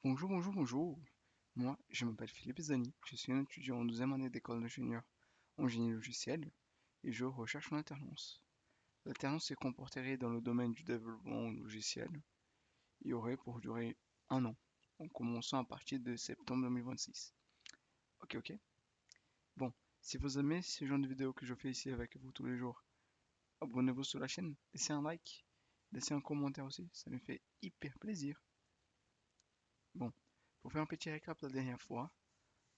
Bonjour, bonjour, bonjour. Moi, je m'appelle Philippe Zani. Je suis un étudiant en deuxième année d'école d'ingénieur en génie logiciel et je recherche une alternance. L'alternance se comporterait dans le domaine du développement logiciel et aurait pour durée un an, en commençant à partir de septembre 2026. Ok, ok. Bon, si vous aimez ce genre de vidéos que je fais ici avec vous tous les jours, abonnez-vous sur la chaîne, laissez un like, laissez un commentaire aussi, ça me fait hyper plaisir. Bon, pour faire un petit récap la dernière fois,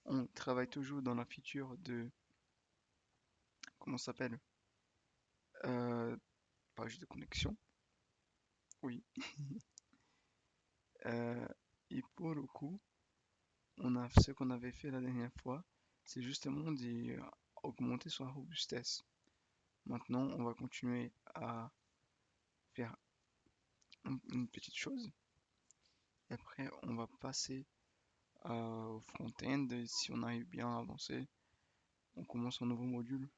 on travaille toujours dans la feature de, comment ça s'appelle? Euh, Page de connexion, oui. Euh, et pour le coup, ce qu'on avait fait la dernière fois, c'est justement d'augmenter sa robustesse. Maintenant, on va continuer à faire une petite chose. Et après, on va passer au front-end. Et si on arrive bien à avancer, on commence un nouveau module.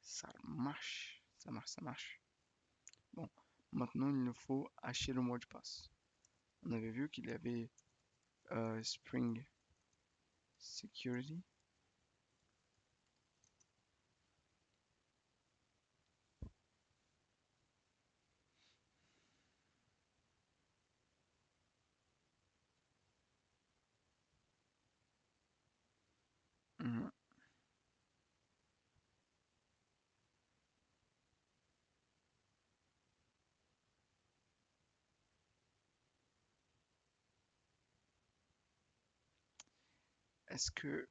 Ça marche, ça marche, ça marche. Bon, maintenant, il nous faut hacher le mot de passe. On avait vu qu'il y avait Spring Security. Mhm. Est-ce que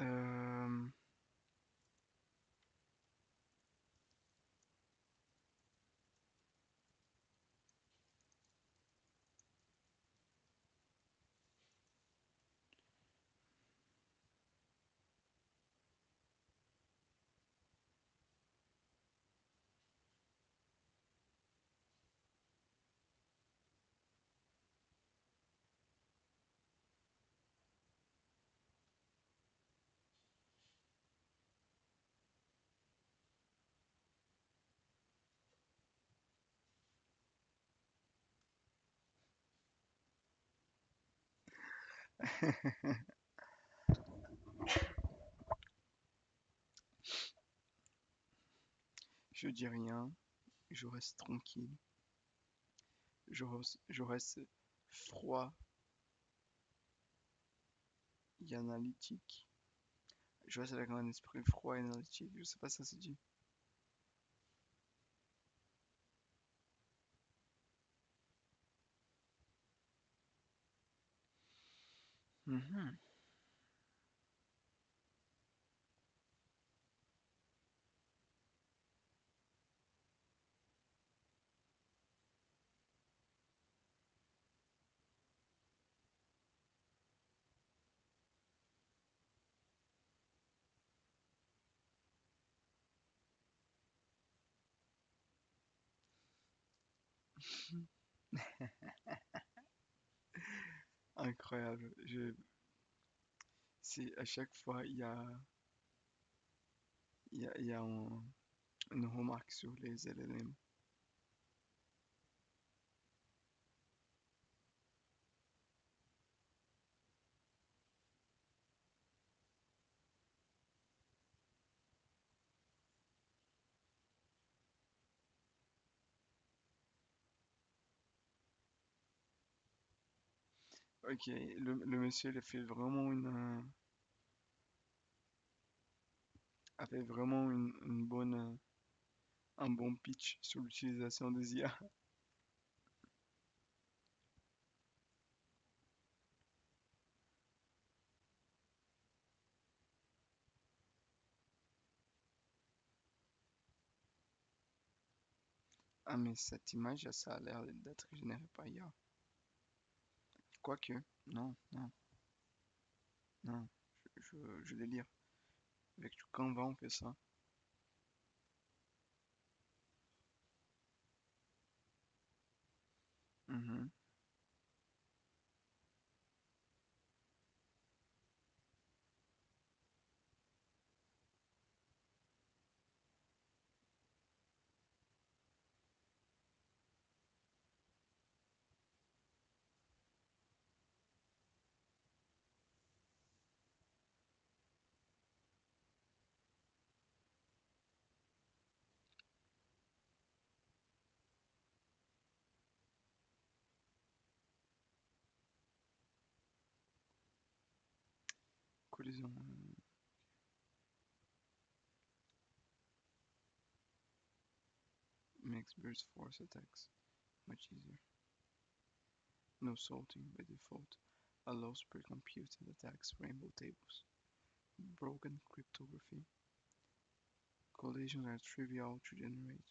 euh, je dis rien, je reste tranquille, je reste froid et analytique. Je reste avec un esprit froid et analytique. Je sais pas si ça se dit. Mhm. Incroyable. C'est à chaque fois il y a une remarque sur les LLM. Ok, le monsieur il a fait vraiment a fait vraiment une bonne, un bon pitch sur l'utilisation des IA. Ah mais cette image, ça a l'air d'être généré par IA. Quoique, non, non, non, je délire. Avec du Canva, on fait ça. Mhm. Collision. Makes burst force attacks much easier. No sorting by default. Allows pre-computed attacks rainbow tables. Broken cryptography. Collisions are trivial to generate.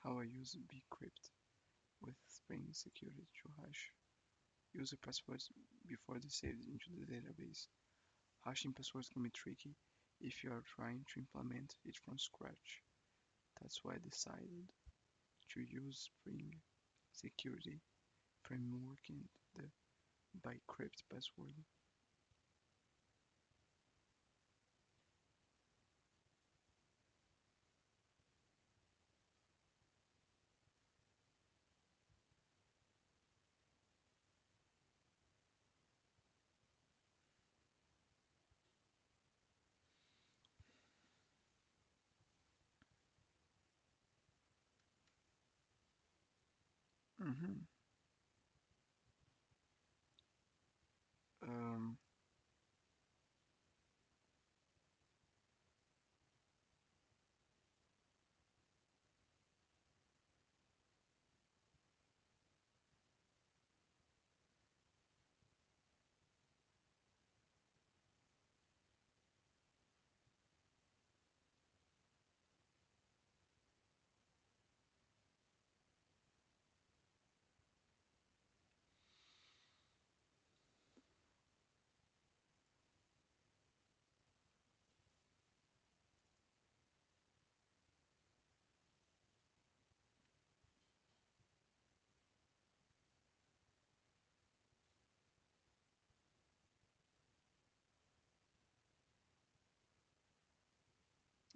How I use bcrypt with Spring Security to hash user passwords before they saved into the database. Hashing passwords can be tricky if you are trying to implement it from scratch. That's why I decided to use Spring Security framework and the bcrypt password. Mhm. Euh,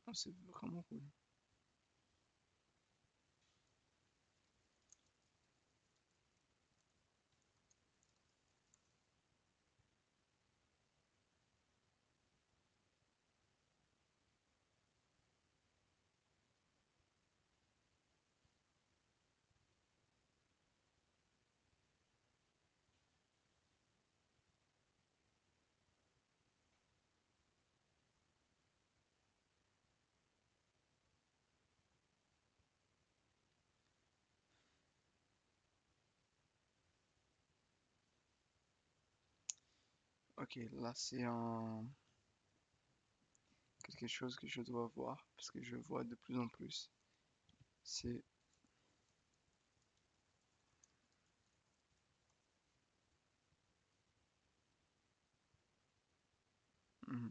oh, c'est vraiment cool. Ok, là c'est quelque chose que je dois voir parce que je vois de plus en plus. C'est mhm,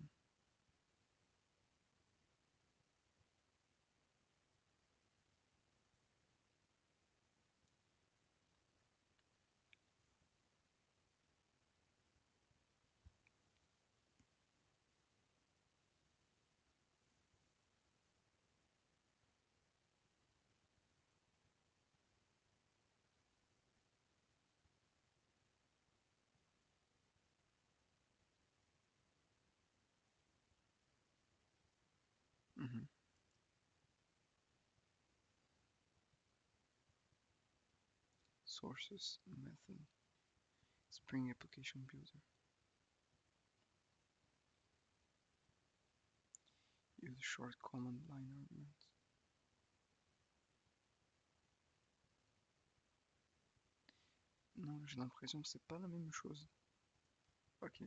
mhm. Sources method. Spring Application Builder. Use short command line arguments. Non, j'ai l'impression que c'est pas la même chose. Ok.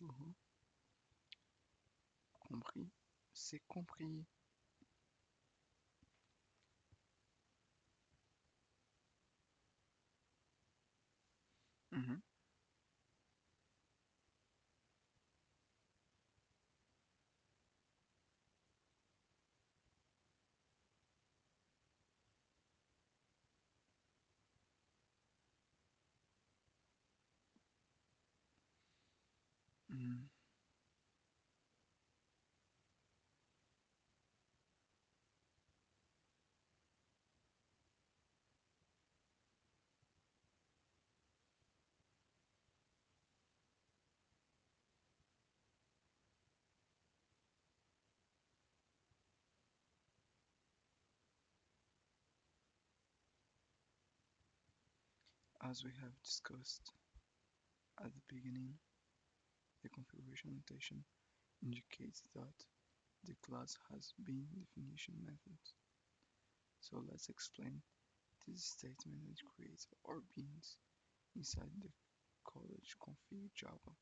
Mhm. Compris. C'est compris. Mhm. Mhm. As we have discussed at the beginning, the configuration notation indicates that the class has bean definition methods. So let's explain this statement that creates our beans inside the college config Java.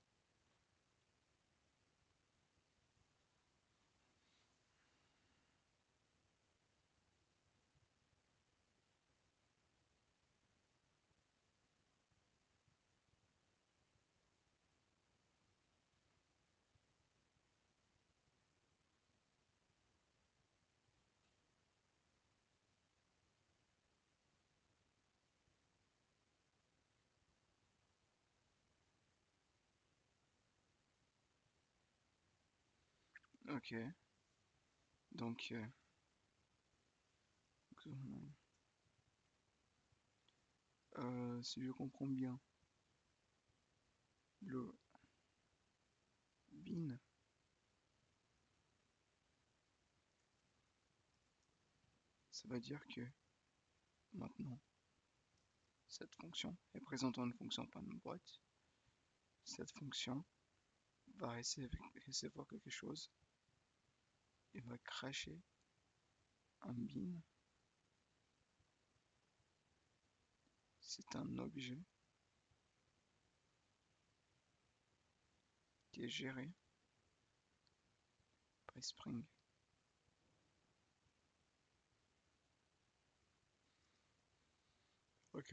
Ok, donc si je comprends bien, le bin, ça veut dire que maintenant, cette fonction est présentant une fonction par une boîte. Cette fonction va recevoir quelque chose et va cracher un bin. C'est un objet qui est géré par Spring. Ok.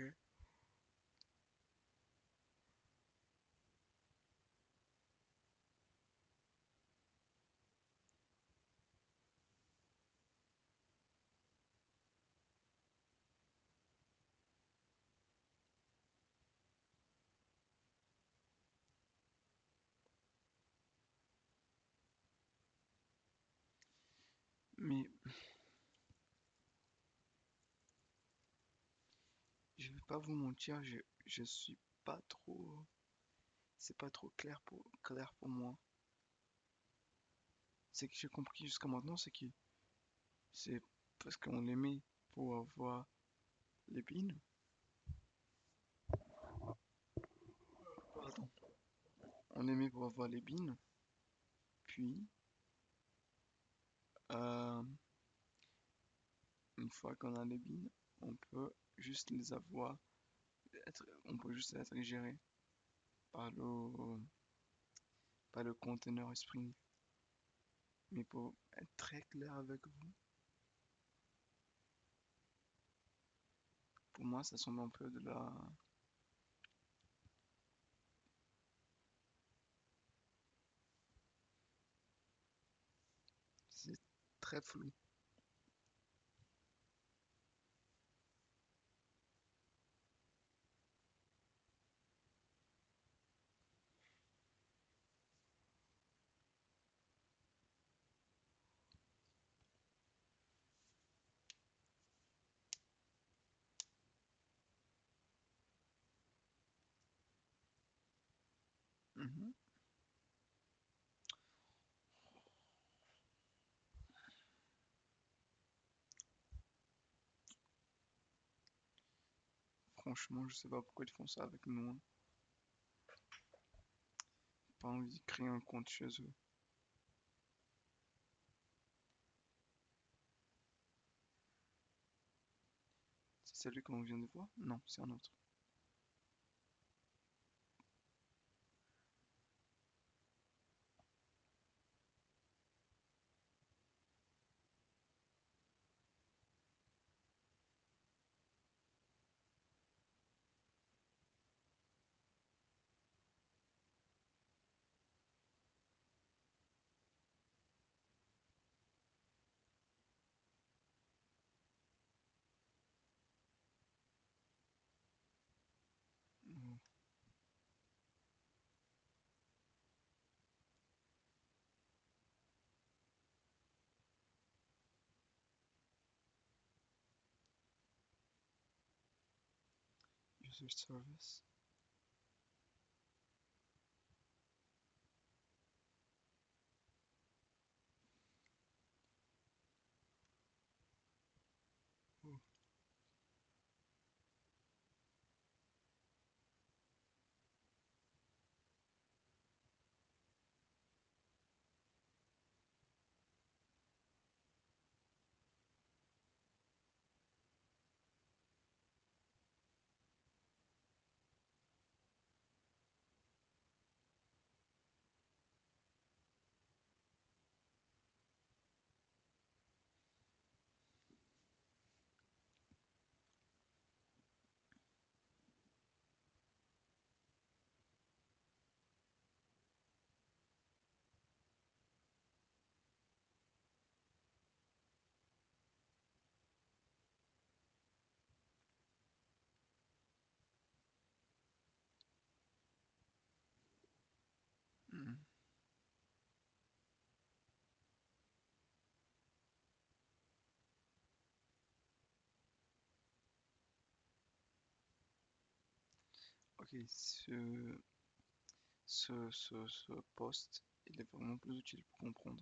Mais je vais pas vous mentir, je suis pas trop, c'est pas trop clair pour moi. C'est que j'ai compris jusqu'à maintenant, c'est parce qu'on les met pour avoir les bins. Pardon. On les met pour avoir les bins, puis euh, une fois qu'on a les bins, on peut juste les avoir, on peut juste être géré par par le conteneur Spring. Mais pour être très clair avec vous, pour moi, ça semble un peu de la, c'est très flou. Mhm. Franchement, je sais pas pourquoi ils font ça avec nous, hein. Pas envie de créer un compte chez eux. C'est celui qu'on vient de voir? Non, c'est un autre. Research Service. Oh. Hmm. Ok, ce poste, il est vraiment plus utile pour comprendre.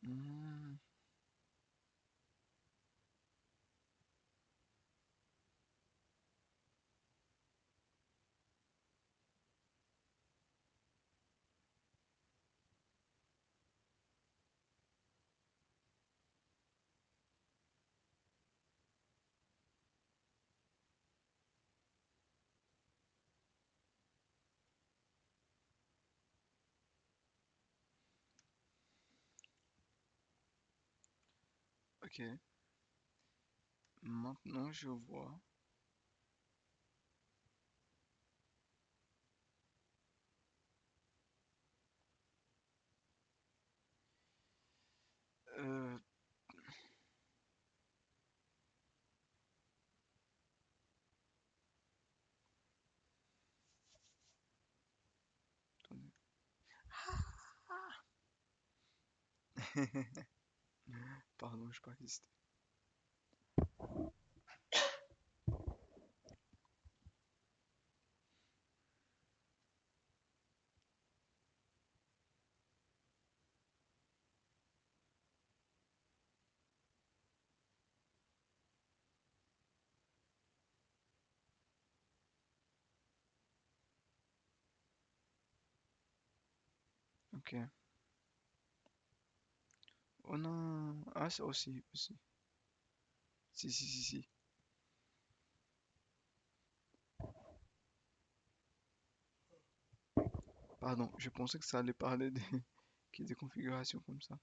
Hmm. Ok, maintenant je vois. Euh, attendez. Pardon, je pas résisté. Ok. Oh non. Ah, ça aussi, aussi. Si, si, si, si. Pardon, je pensais que ça allait parler des configurations comme ça.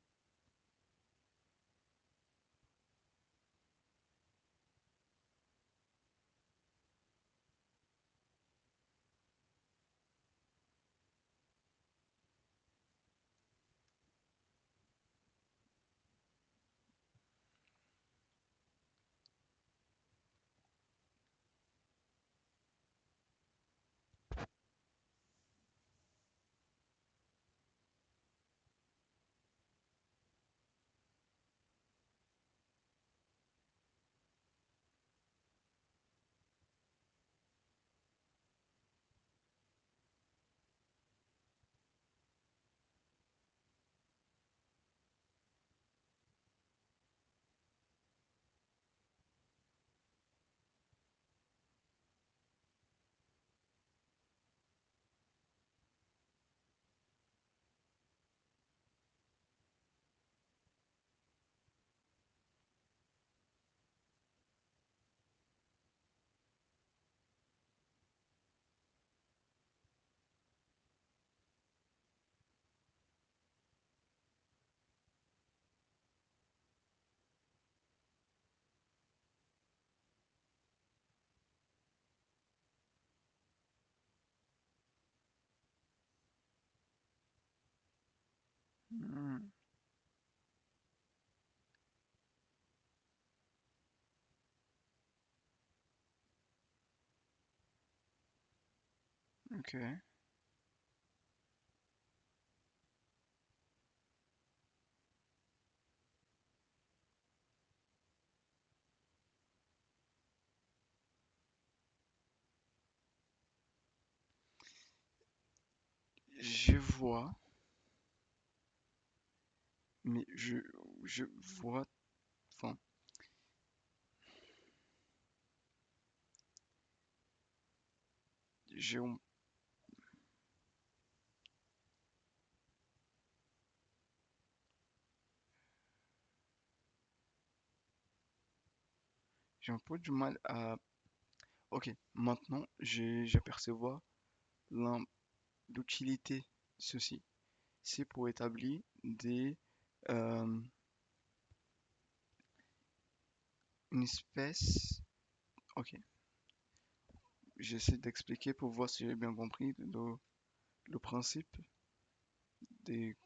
Hmm, ok. Je vois, mais je vois, enfin, j'ai j'ai un peu du mal à. Ok, maintenant, j'aperçois l'im- l'utilité de ceci. C'est pour établir euh, une espèce. Ok, j'essaie d'expliquer pour voir si j'ai bien compris le principe des,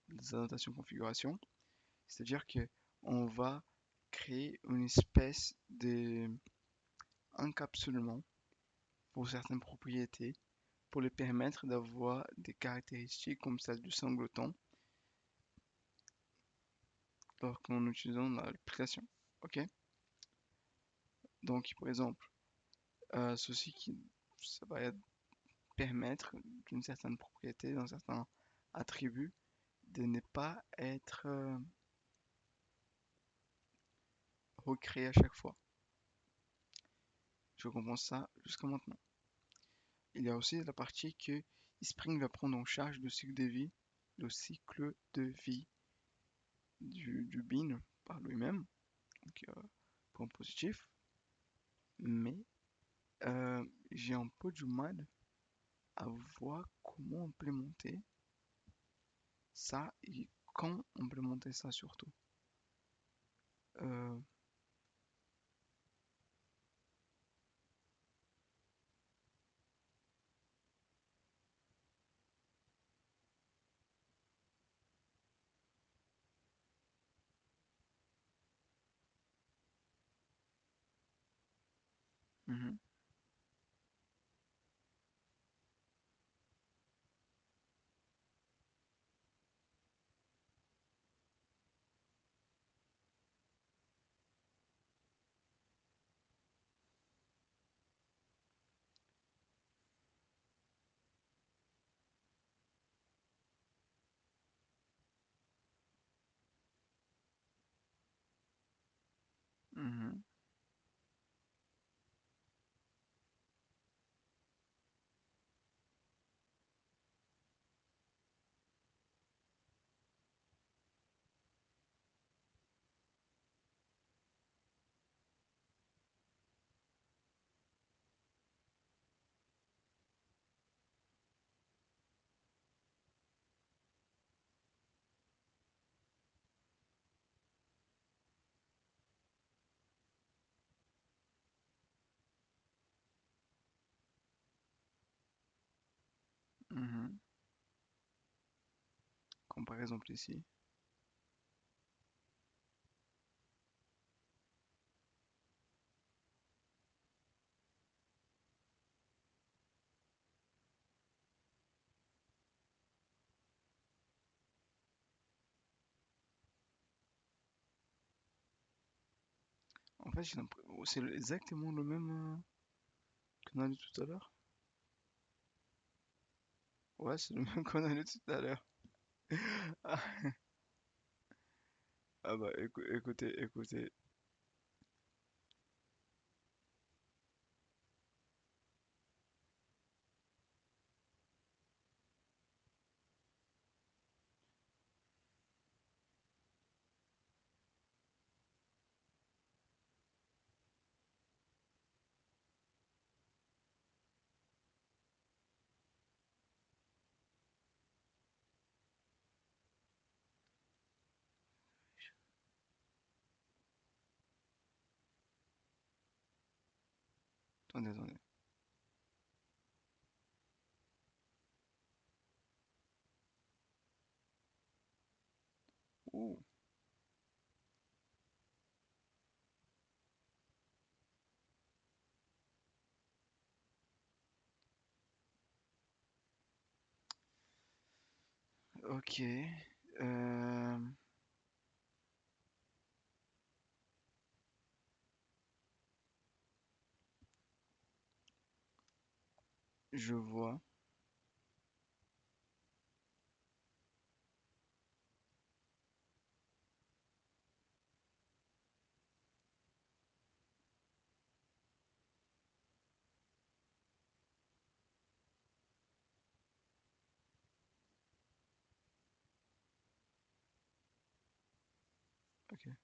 des adaptations configuration. C'est-à-dire que on va créer une espèce d'encapsulement pour certaines propriétés pour les permettre d'avoir des caractéristiques comme celle du sanglotant lorsqu'on utilise l'application. Ok? Donc, par exemple, ceci qui ça va permettre d'une certaine propriété, d'un certain attribut, de ne pas être recréé à chaque fois. Je comprends ça jusqu'à maintenant. Il y a aussi la partie que Spring va prendre en charge le cycle de vie du bin par lui-même, donc point positif, mais j'ai un peu du mal à voir comment implémenter ça et quand implémenter ça surtout. Euh, mhm, mhm, mhm. Comme par exemple ici. En fait, c'est exactement le même qu'on a lu tout à l'heure. Ouais, c'est le même qu'on a lu tout à l'heure. Ah, ah bah écoutez. Attendez. Ouh, ok. Euh, je vois. Okay.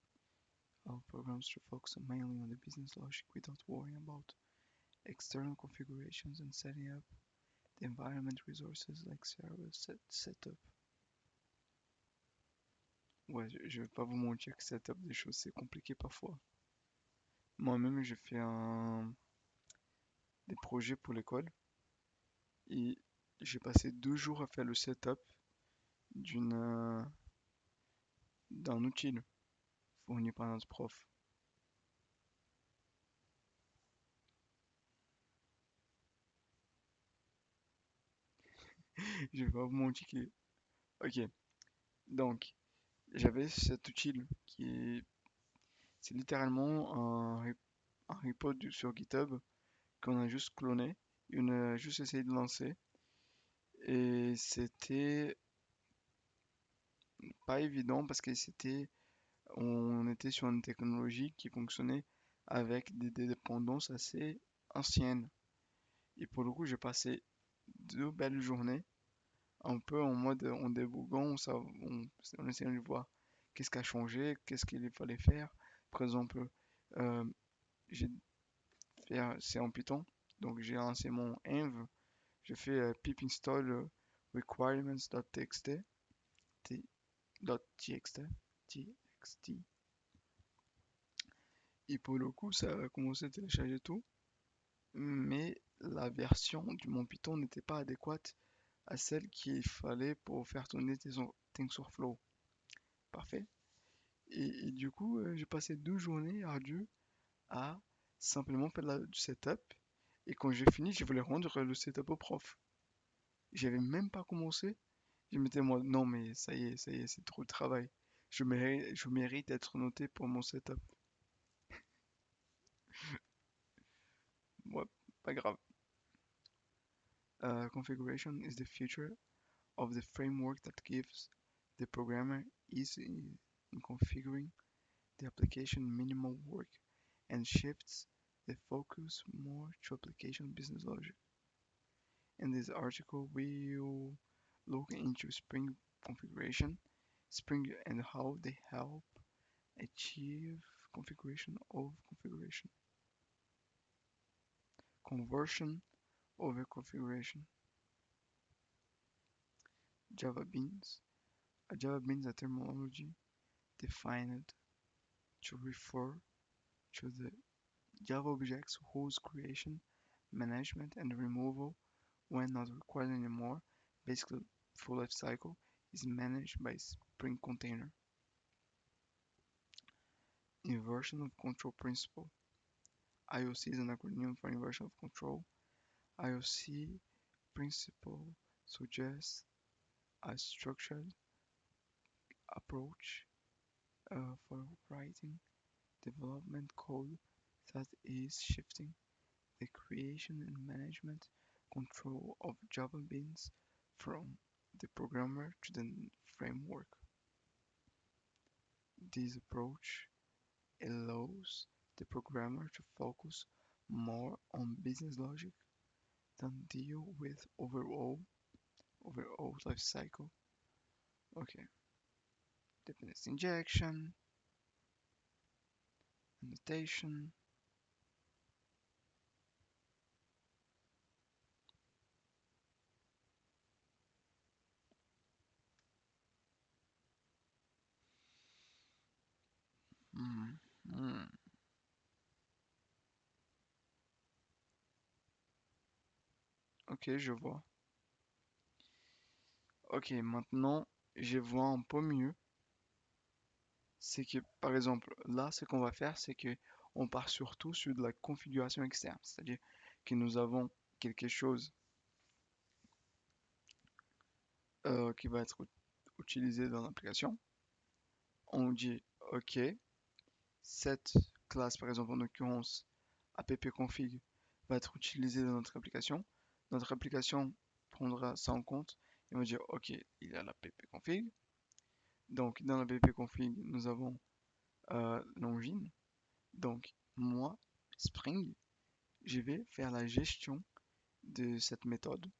Our programs should focus mainly on the business logic without worrying about external configurations and setting up the environment resources like server setup. Ouais, je vais pas vous mentir que setup des choses c'est compliqué parfois. Moi-même j'ai fait des projets pour l'école et j'ai passé 2 jours à faire le setup d'une d'un outil fourni par notre prof. Je vais pas vous mentir que... Ok, donc j'avais cet outil qui est... C'est littéralement un repo sur GitHub qu'on a juste cloné et on a juste essayé de lancer. Et c'était pas évident parce que on était sur une technologie qui fonctionnait avec des dépendances assez anciennes. Et pour le coup, j'ai passé 2 belles journées, un peu en mode en débuguant, en essayant de voir qu'est-ce qui a changé, qu'est-ce qu'il fallait faire. Par exemple, euh, j'ai c'est en Python, donc j'ai lancé mon env, j'ai fait pip install requirements.txt, .txt, txt, et pour le coup, ça a commencé à télécharger tout, mais la version du mon Python n'était pas adéquate à celle qu'il fallait pour faire tourner TensorFlow. Parfait. Et du coup, j'ai passé 2 journées ardues à simplement faire du setup. Et quand j'ai fini, je voulais rendre le setup au prof. J'avais même pas commencé. Je m'étais moi, non mais ça y est, c'est trop de travail. Je mérite d'être noté pour mon setup. Ouais, pas grave. Configuration is the future of the framework that gives the programmer ease in configuring the application minimal work and shifts the focus more to application business logic. In this article, we'll look into Spring configuration, Spring and how they help achieve configuration of configuration, conversion over configuration. Java Beans. A Java Beans is a terminology defined to refer to the Java objects whose creation, management, and removal, when not required anymore, basically full life cycle, is managed by Spring Container. Inversion of control principle. IOC is an acronym for inversion of control. IOC principle suggests a structured approach for writing development code that is shifting the creation and management control of Java beans from the programmer to the framework. This approach allows the programmer to focus more on business logic than deal with overall life cycle. Okay, dependency injection, annotation. Hmm, hmm. Ok, je vois. Ok, maintenant je vois un peu mieux C'est que, par exemple, là, ce qu'on va faire, c'est que on part surtout sur de la configuration externe. C'est-à-dire que nous avons quelque chose qui va être utilisé dans l'application. On dit, OK, cette classe, par exemple, en l'occurrence, appconfig, va être utilisée dans notre application. Notre application prendra ça en compte et va dire, OK, il y a l'appconfig. Donc, dans l'appconfig, nous avons l'engine. Donc, moi, Spring, je vais faire la gestion de cette méthode.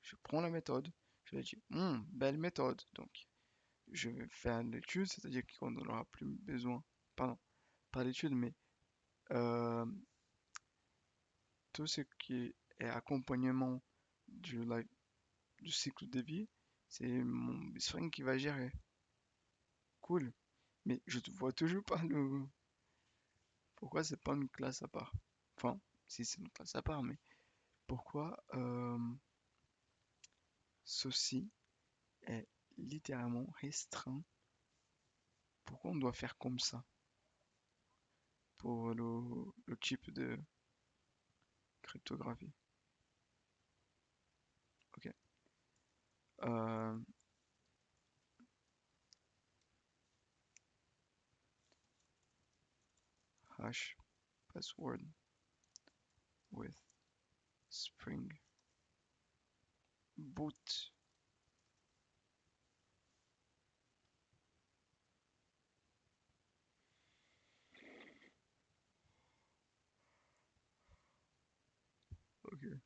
Je prends la méthode, je vais dire, belle méthode. Donc, je vais faire l'étude, c'est-à-dire qu'on n'aura plus besoin, pardon, pas l'étude, mais euh, tout ce qui est accompagnement du cycle de vie, c'est mon Spring qui va gérer. Cool. Mais je ne vois toujours pas le. Pourquoi c'est pas une classe à part? Enfin, si c'est une classe à part, mais pourquoi ceci est littéralement restreint? Pourquoi on doit faire comme ça pour le type de cryptographie? Ok. Euh, hash password with Spring Boot. Ok.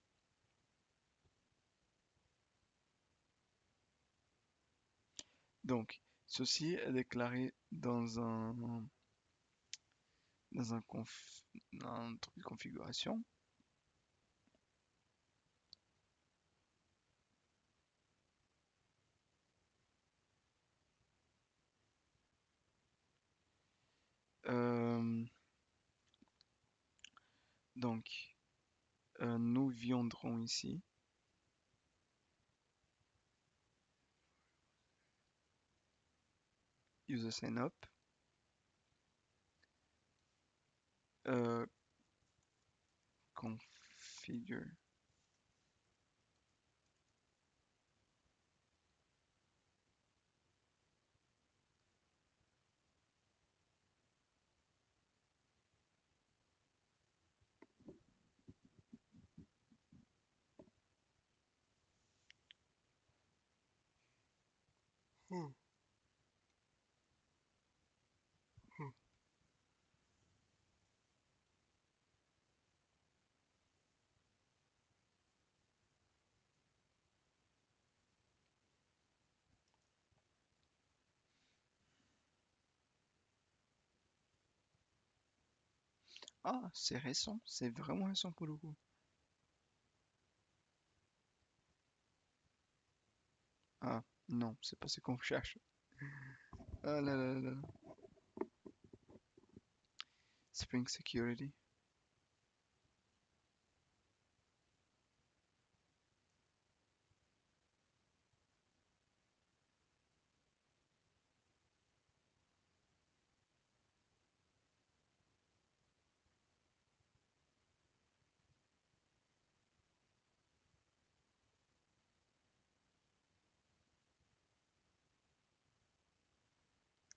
Donc, ceci est déclaré dans un truc de configuration. Euh, donc, nous viendrons ici, user sign up, euh, configure. Hmm, hmm. Ah, c'est récent, c'est vraiment récent pour le coup. Ah, non, c'est pas ce qu'on cherche. Ah là là là. Spring Security.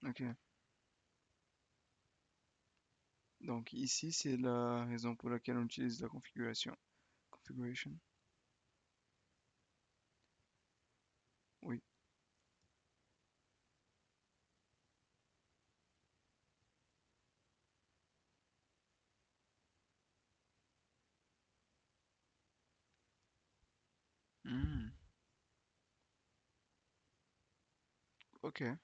Ok. Donc ici, c'est la raison pour laquelle on utilise la configuration. Configuration. Oui. Hmm, ok.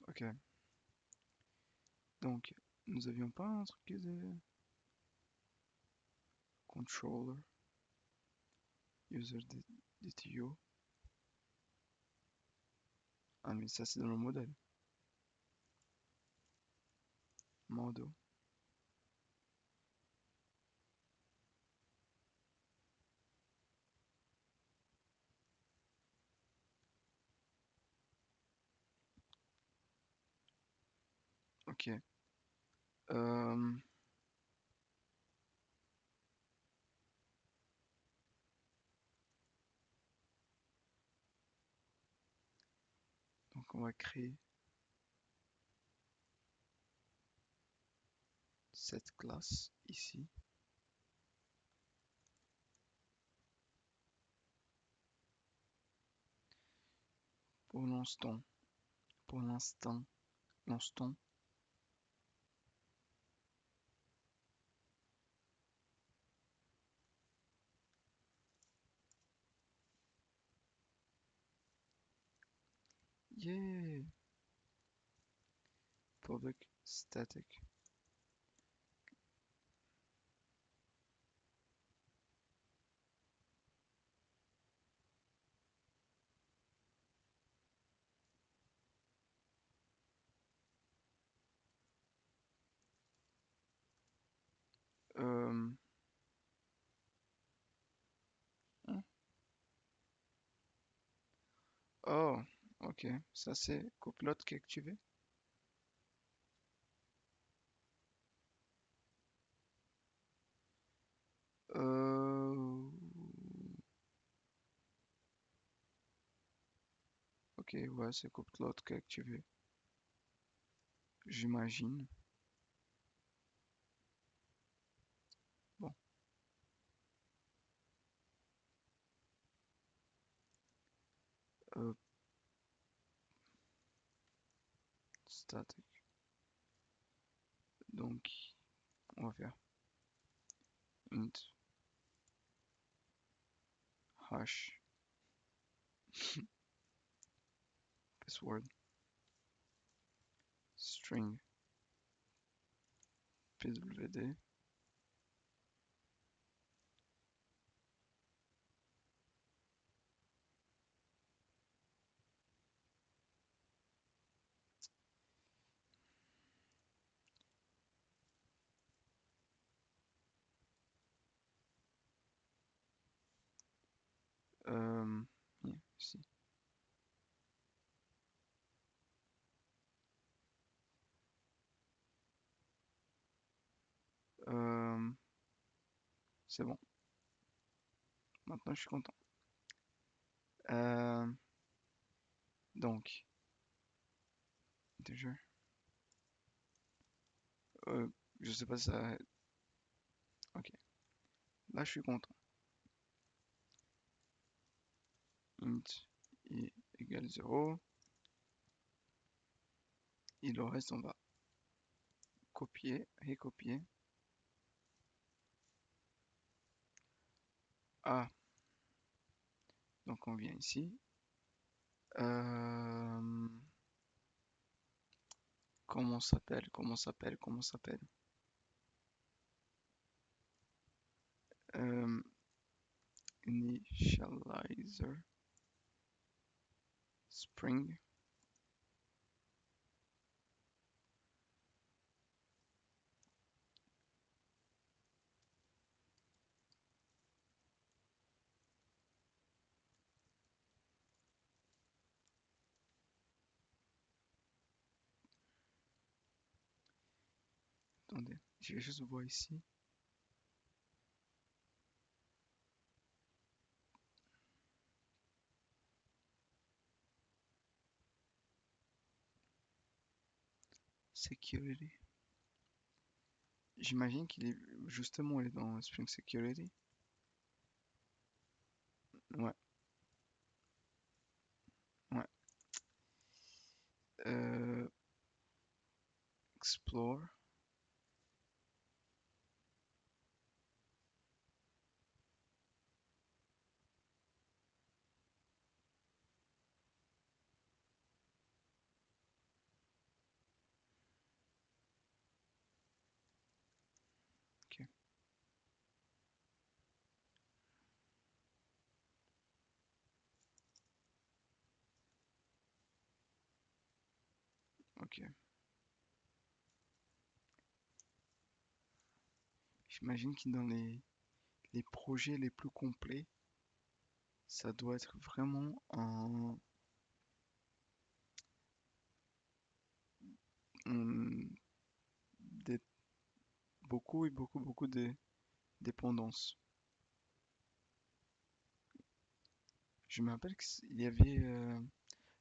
Ok. Donc, nous avions pas un truc de. controller, user DTO. Ah mais ça c'est dans le modèle. Modo. Ok. Euh, donc on va créer cette classe ici. Pour l'instant, l'instant, yeah, public static. Euh, hein. Oh, ok, ça c'est Copilot qui est activé. Euh, ok, ouais, c'est Copilot qui est activé. J'imagine. Bon, euh, static. Donc, on va faire int hash password string pwd. Yeah, ici. Euh, c'est bon. Maintenant, je suis content. Euh, donc, déjà, euh, je sais pas si ça. Ok, là, je suis content. Int i égale 0. Et le reste, on va copier, recopier. Ah, donc on vient ici. Euh, comment s'appelle? Comment s'appelle? Comment s'appelle? Euh, initializer Spring. Attendez, je vais juste voir ici. Security. J'imagine qu'il est justement il est dans Spring Security. Ouais, ouais. Euh, explore. Ok. Ok. J'imagine que dans les projets les plus complets, ça doit être vraiment un- des- beaucoup et beaucoup de dépendance. Je me rappelle qu'il y avait,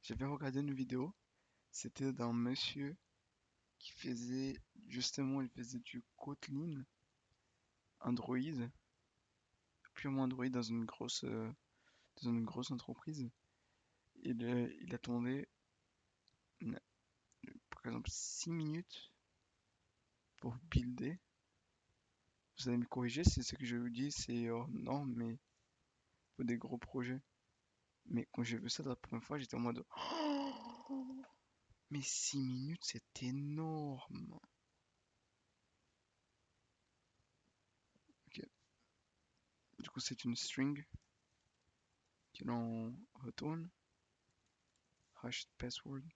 j'avais regardé une vidéo, c'était d'un monsieur qui faisait, justement, il faisait du Kotlin Android, purement Android dans une grosse entreprise. Il attendait, na- par exemple, 6 minutes pour builder. Vous allez me corriger si ce que je vous dis c'est hors norme, mais pour des gros projets. Mais quand j'ai vu ça la première fois, j'étais en mode, oh, mais 6 minutes, c'est énorme. Ok. Du coup, c'est une string que l'on retourne. Hash password.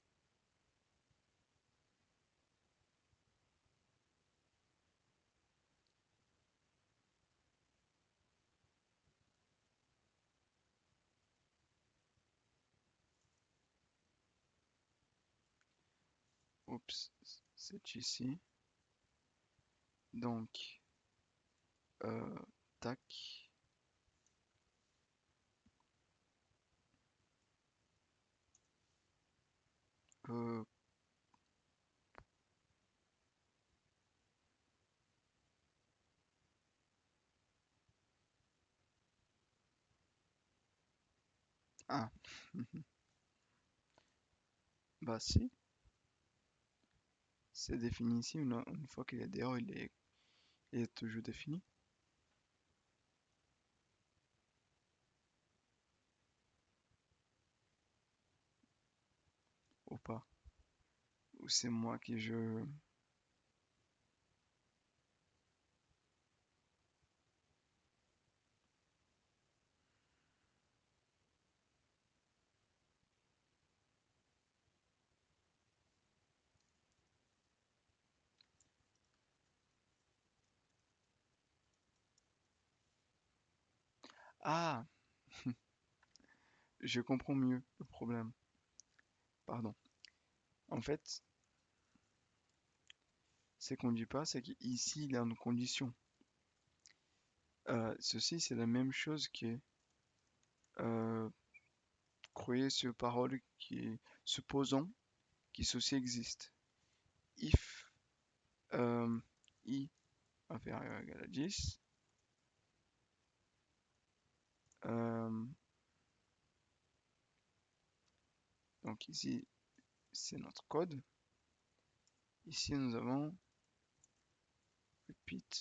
Oups, c'est ici. Donc, euh, tac. Euh, ah, bah si, c'est défini ici. Une fois qu'il est dehors, il est toujours défini. Ou pas. Ou c'est moi qui je... Ah, je comprends mieux le problème. Pardon. En fait, ce qu'on dit pas, c'est qu'ici, il y a une condition. Ceci, c'est la même chose que euh, croyer sur parole qui est supposons que ceci existe. If euh, i inférieur ou égal à 10, euh, donc ici, c'est notre code. Ici, nous avons repeat.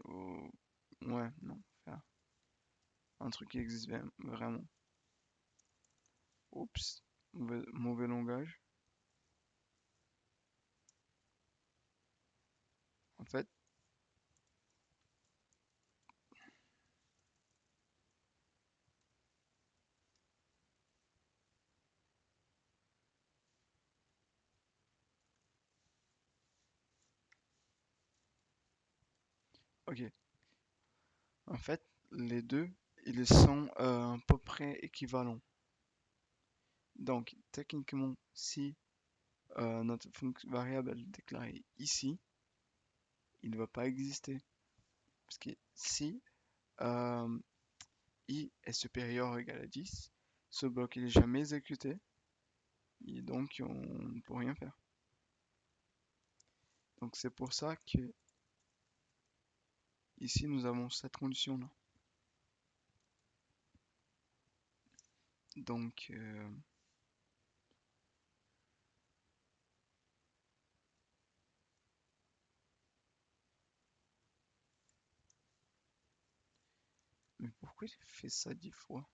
Oh, ouais, non, faire un truc qui existe vraiment. Oups, mauvais langage. En fait, ok. En fait, les deux, ils sont à peu près équivalents. Donc, techniquement, si notre fonction variable est déclarée ici, il ne va pas exister. Parce que si euh, i est supérieur ou égal à 10, ce bloc il n'est jamais exécuté, et donc on ne peut rien faire. Donc c'est pour ça que ici nous avons cette condition-là. Donc, mais pourquoi il fait ça 10 fois?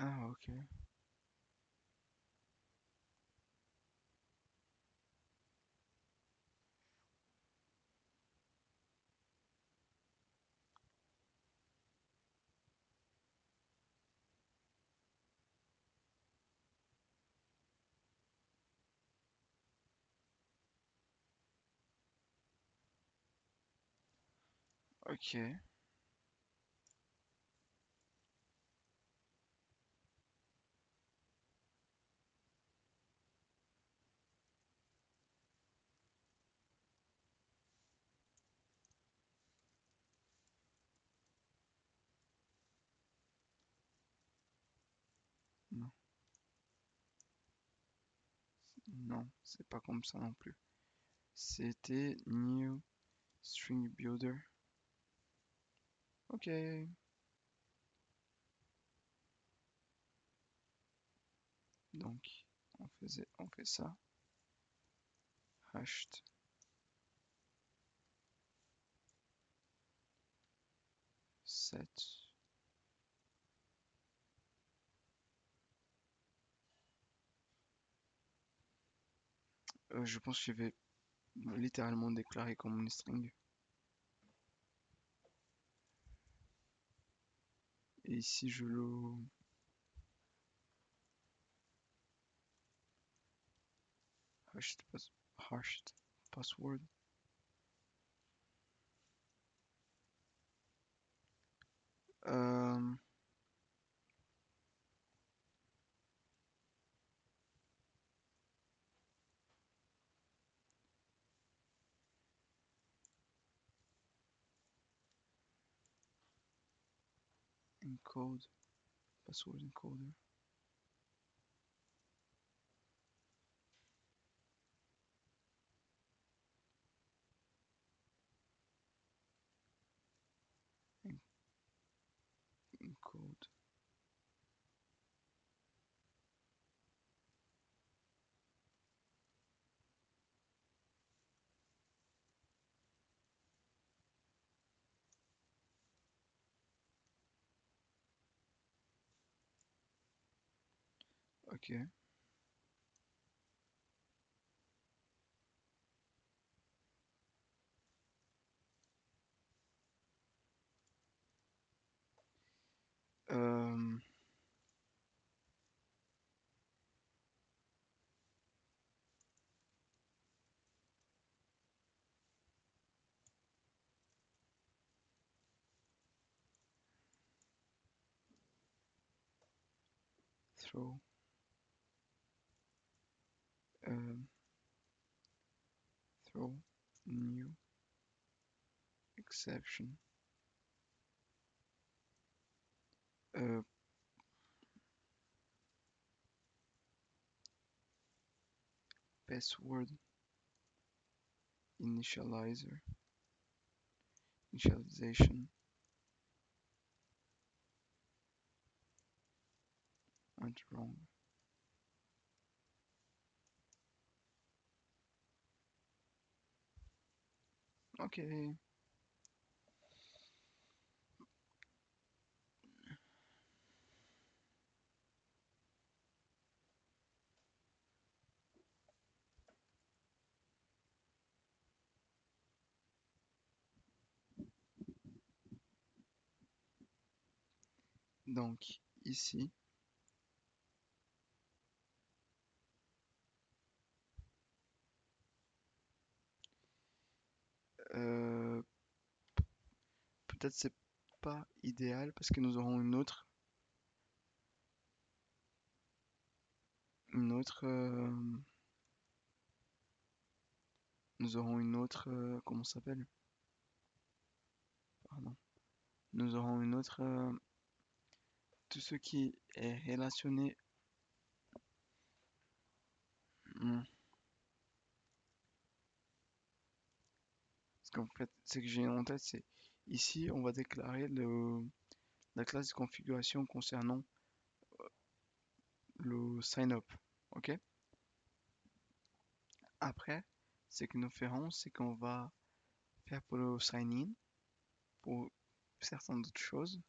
Ah, ok. Ok. Non, non, c'est pas comme ça non plus. C'était New String Builder. Ok. Donc, on fait ça. Hashed set. Je pense que je vais littéralement déclarer comme une string. Et ici, je le hashed, hashed password. Euh, encode, password encoder. Encode. Ok. Euh, throw. Euh, throw. New exception. Euh, password initializer. Initialization. Went wrong. Ok. Donc, ici, euh, peut-être c'est pas idéal parce que nous aurons une autre, nous aurons une autre, comment ça s'appelle? Pardon. Nous aurons une autre, tout ce qui est relationné. Hmm. Parce qu'en fait, ce que j'ai en tête, c'est ici, on va déclarer la classe de configuration concernant le sign up. Ok? Après, ce que nous ferons, c'est qu'on va faire pour le sign in, pour certaines autres choses.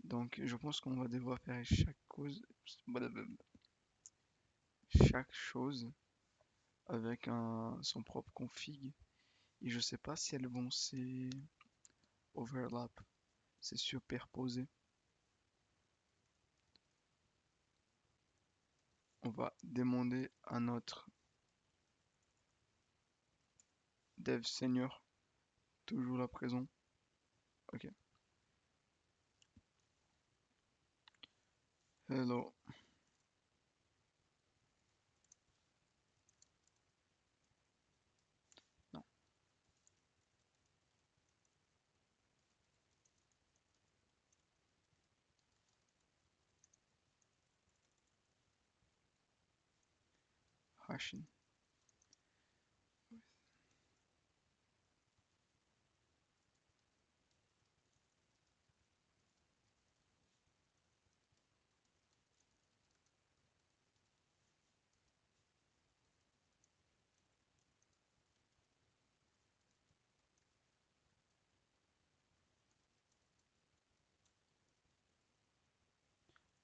Donc, je pense qu'on va devoir faire chaque chose avec son propre config. Et je sais pas si elles vont overlap, c'est superposé. On va demander à notre dev senior, toujours là présent. Ok. Hello. Non. Hashing.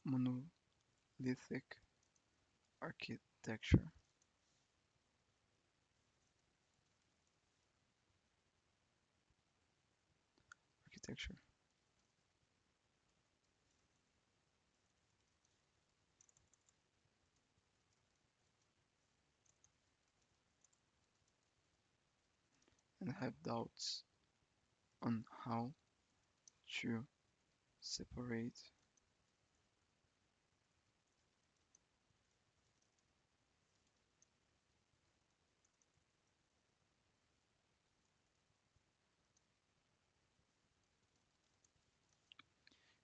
Monolithic architecture. Architecture. And have doubts on how to separate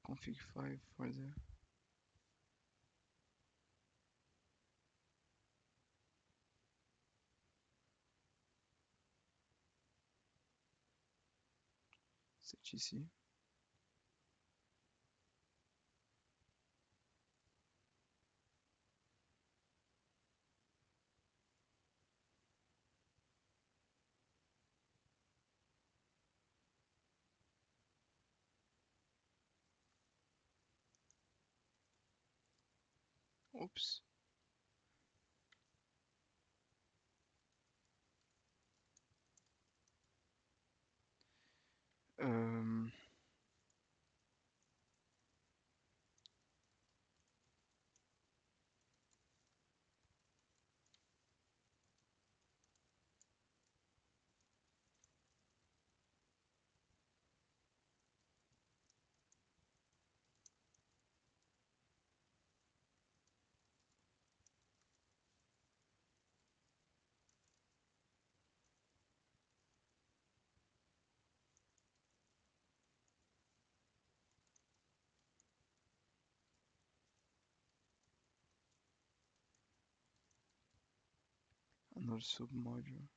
config file for the ZGC. Oops. Euh, another submodule.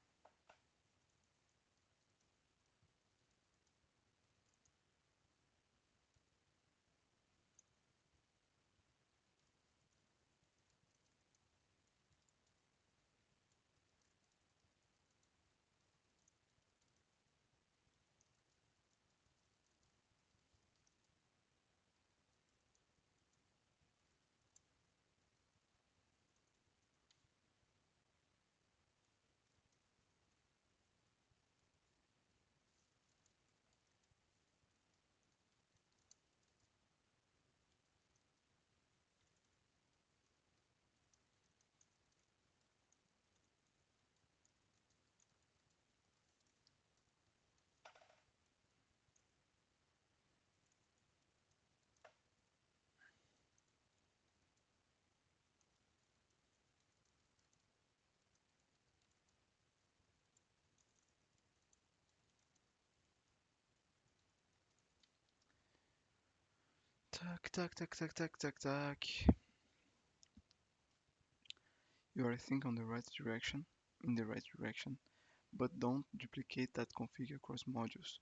Tac, tac, tac, tac, tac, tac, tac. You are, I think, in the right direction, but don't duplicate that config across modules.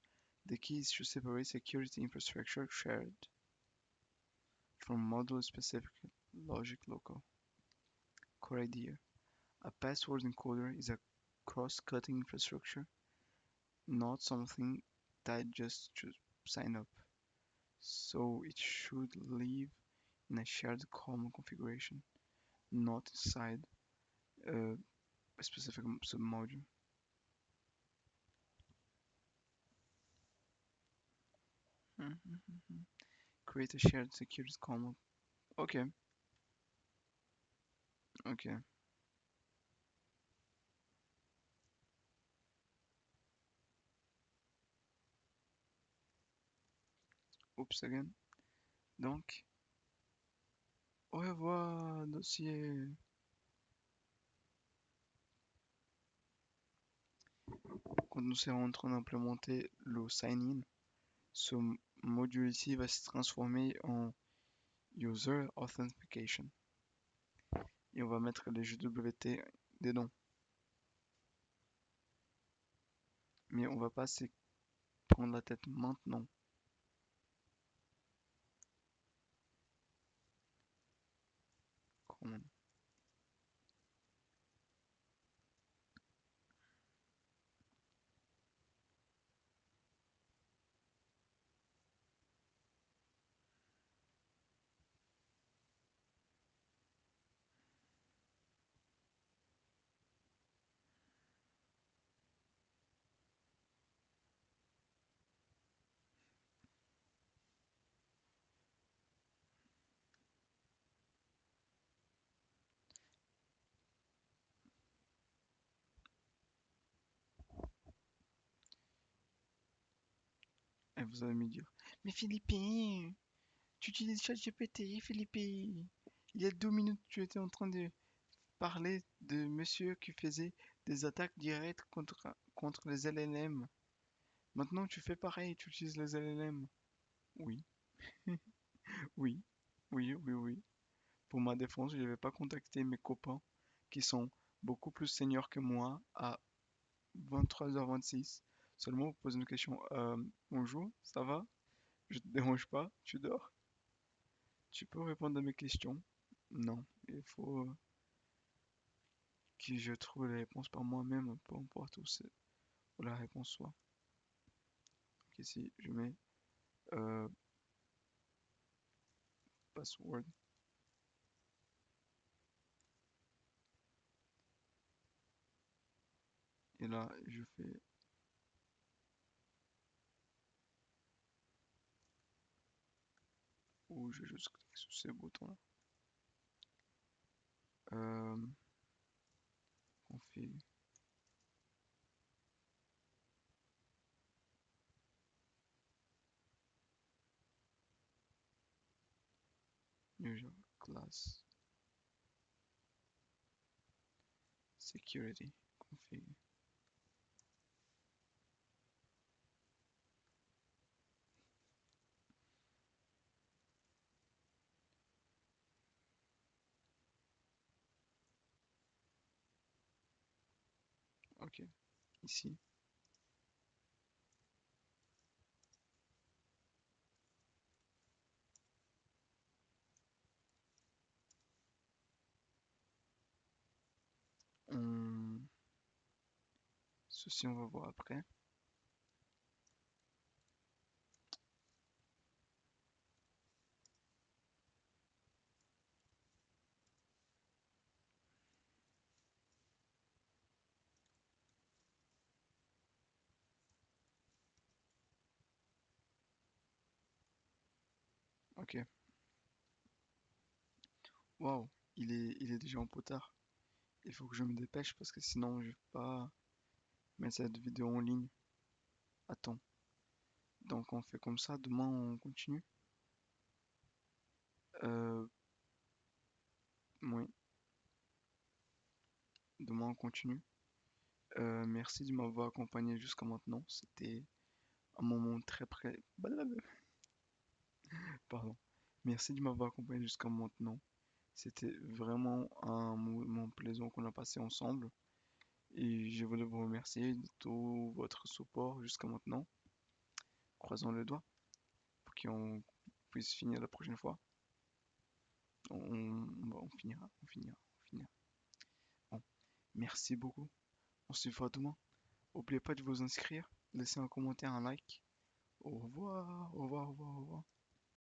The key is to separate security infrastructure shared from module-specific logic local. Core idea. A password encoder is a cross-cutting infrastructure, not something tied just to sign up. So it should live in a shared common configuration, not inside a specific submodule. Mhm. Create a shared security common. Okay, okay. Oops again. Donc, au revoir, dossier. Quand nous serons en train d'implémenter le sign-in, ce module ici va se transformer en User Authentication. Et on va mettre les JWT dedans. Mais on va pas se prendre la tête maintenant. Comment? Et vous allez me dire, mais Philippe, tu utilises ChatGPT, Philippe. Il y a 2 minutes, tu étais en train de parler de monsieur qui faisait des attaques directes contre les LLM. Maintenant, tu fais pareil, tu utilises les LLM. Oui, oui, oui. Pour ma défense, je n'avais pas contacté mes copains qui sont beaucoup plus seniors que moi à 23h26. Seulement vous poser une question. Bonjour, ça va? Je te dérange pas? Tu dors? Tu peux répondre à mes questions? Non, il faut que je trouve les réponses par moi-même, peu importe où la réponse soit. Donc ici, je mets euh, password et là, je fais ou je juste clique sur ces boutons-là. Config. User class security config. Ok, ici. On... Ceci, on va voir après. Ok. Waouh, il est déjà en potard. Il faut que je me dépêche parce que sinon je vais pas mettre cette vidéo en ligne. Attends. Donc on fait comme ça, demain on continue. Euh, oui, demain on continue. Merci de m'avoir accompagné jusqu'à maintenant. C'était un moment très près. Pardon. Merci de m'avoir accompagné jusqu'à maintenant. C'était vraiment un moment plaisant qu'on a passé ensemble. Et je voulais vous remercier de tout votre support jusqu'à maintenant. Croisons les doigts pour qu'on puisse finir la prochaine fois. On finira, on finira. Bon, merci beaucoup. On se voit demain. N'oubliez pas de vous inscrire, laissez un commentaire, un like. Au revoir, au revoir, au revoir, au revoir.